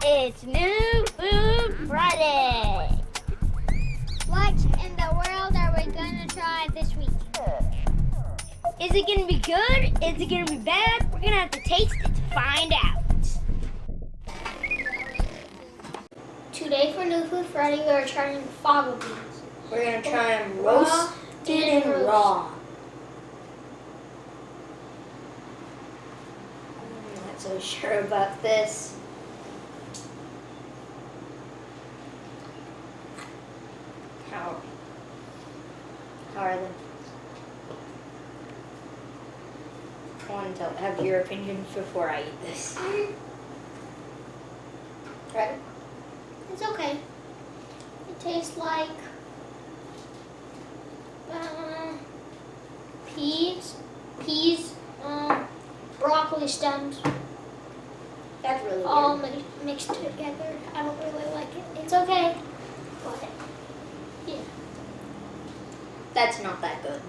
It's New Food Friday. What in the world are we gonna try this week? Is it gonna be good? Is it gonna be bad? We're gonna have to taste it to find out. Today for New Food Friday, we are trying fava beans. We're gonna try them roasted and raw. I'm not so sure about this. How are they? I want to have your opinion before I eat this. Right? It's okay. It tastes like peas, broccoli stems, That's really all weird. mixed together. I don't really like it. It's okay, but yeah. That's not that good.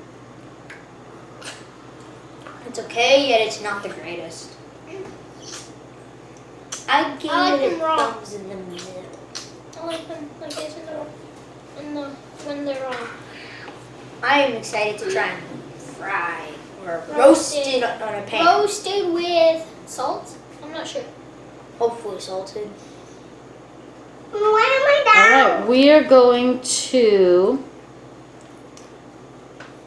It's okay, yet it's not the greatest. I give like it them a raw. thumbs in the middle. I like them like this when they're raw. I am excited to try them fried or roasted on a pan. Roasted with salt? I'm not sure. Hopefully salted. Why am I All right, we are going to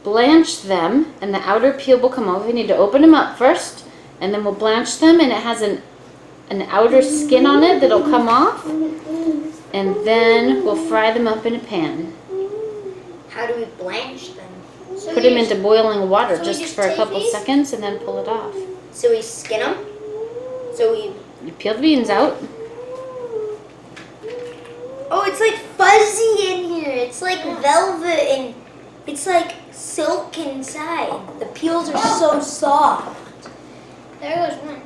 blanch them, and the outer peel will come off. We need to open them up first, and then we'll blanch them, and it has an outer skin on it that'll come off, and then we'll fry them up in a pan. How do we blanch them? Put them into boiling water so we just just for a take couple these? seconds, and then pull it off. So we skin them? So we... You peel the beans out. Oh, it's like fuzzy in here. It's like velvet and it's like silk inside. The peels are so soft. There goes one.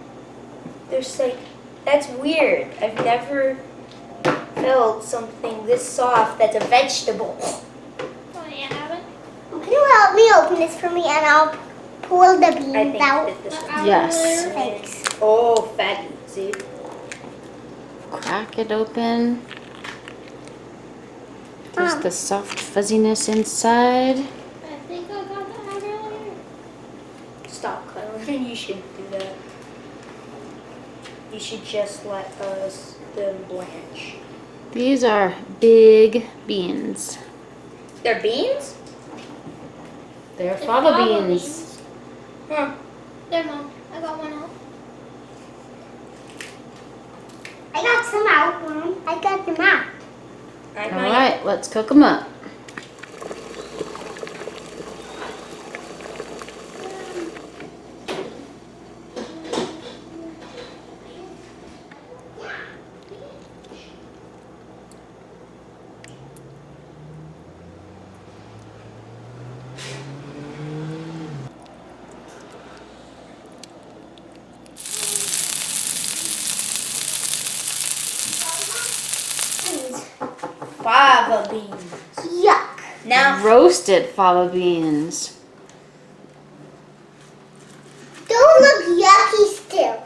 There's like, that's weird. I've never felt something this soft that's a vegetable. Oh, you haven't? Can you help me open this for me and I'll pull the I beans think out? that this one. Yes. Thanks. Oh, fatty. See? Crack it open. There's the soft fuzziness inside. I think I got that earlier. Stop, Kylan. You shouldn't do that. You should just let them blanch. These are big beans. They're beans? They're They're fava fava beans. Huh. There, Mom. I got one out. I got some out, Mom. I got them out. I All might. right, let's cook them up. Fava beans. Yuck. Now, Roasted fava beans. Don't look yucky still.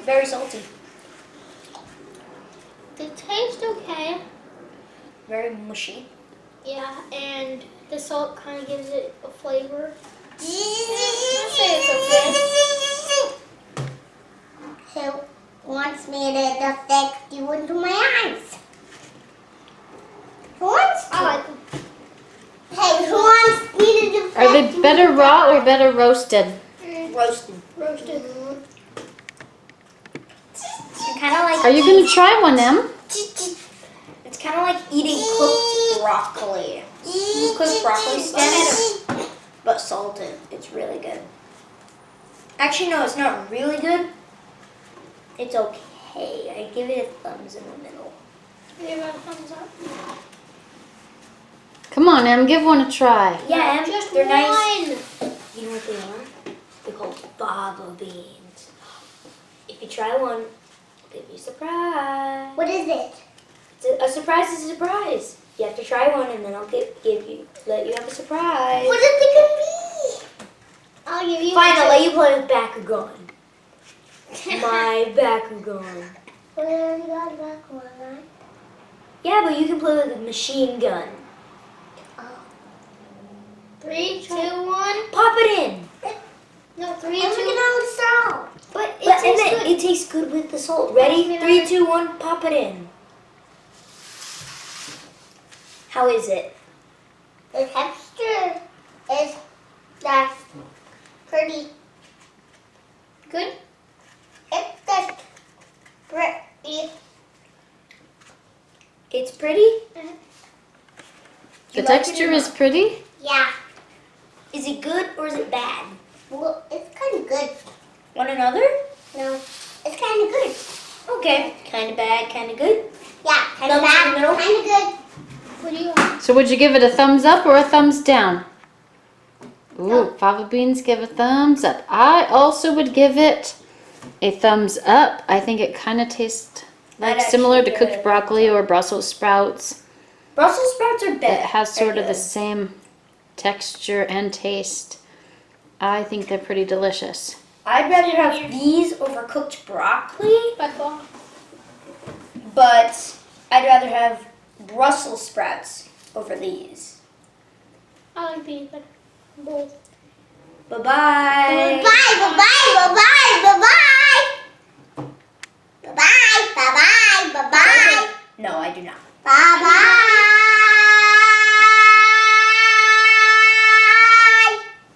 very salty. They taste okay. Very mushy. Yeah, and the salt kind of gives it a flavor. Who wants me to affect you into my eyes? Who wants to? I like them. Hey, who wants me to defect Are they better raw or better roasted? Roasted. Roasted. It's kind of like Are you going to try one, Em? It's kind of like eating cooked broccoli. Cooked broccoli stems, but salted. It's really good. Actually, no, it's not really good. It's okay. I give it a thumbs in the middle. Give it a thumbs up. Come on, Em, give one a try. Yeah, Em, Just they're one. nice. You know what they are? They're called fava beans. If you try one, I'll give you a surprise. What is it? A surprise is a surprise. You have to try one, and then I'll let you have a surprise. What is it gonna be? I'll give you. Fine, I'll let you play with Bakugan. My Bakugan. We already got a back one, right? Yeah, but you can play with a machine gun. 3, 2, 1. Pop it in. No, 3, 2. And we can only salt. But tastes good. it tastes good with the salt. Ready? 3, 2, 1. Pop it in. How is it? The texture is that's pretty. Good. It's just pretty. It's pretty. The texture is pretty. Yeah. Is it good or is it bad? Well, it's kind of good. One another? No, it's kind of good. Okay. Kind of bad, kind of good. Yeah, kind of Thumbs in the bad, middle? kind of good. What do you want? So would you give it a thumbs up or a thumbs down? Ooh, fava beans give a thumbs up. I also would give it a thumbs up. I think it kind of tastes like I'd similar actually to give it a cooked broccoli or Brussels sprouts. Brussels sprouts are bad. It has sort of the good. same texture and taste. I think they're pretty delicious. I'd rather have these over cooked broccoli, By far. but I'd rather have Brussels sprouts over these. I like these, but both. Bye-bye. Bye, bye.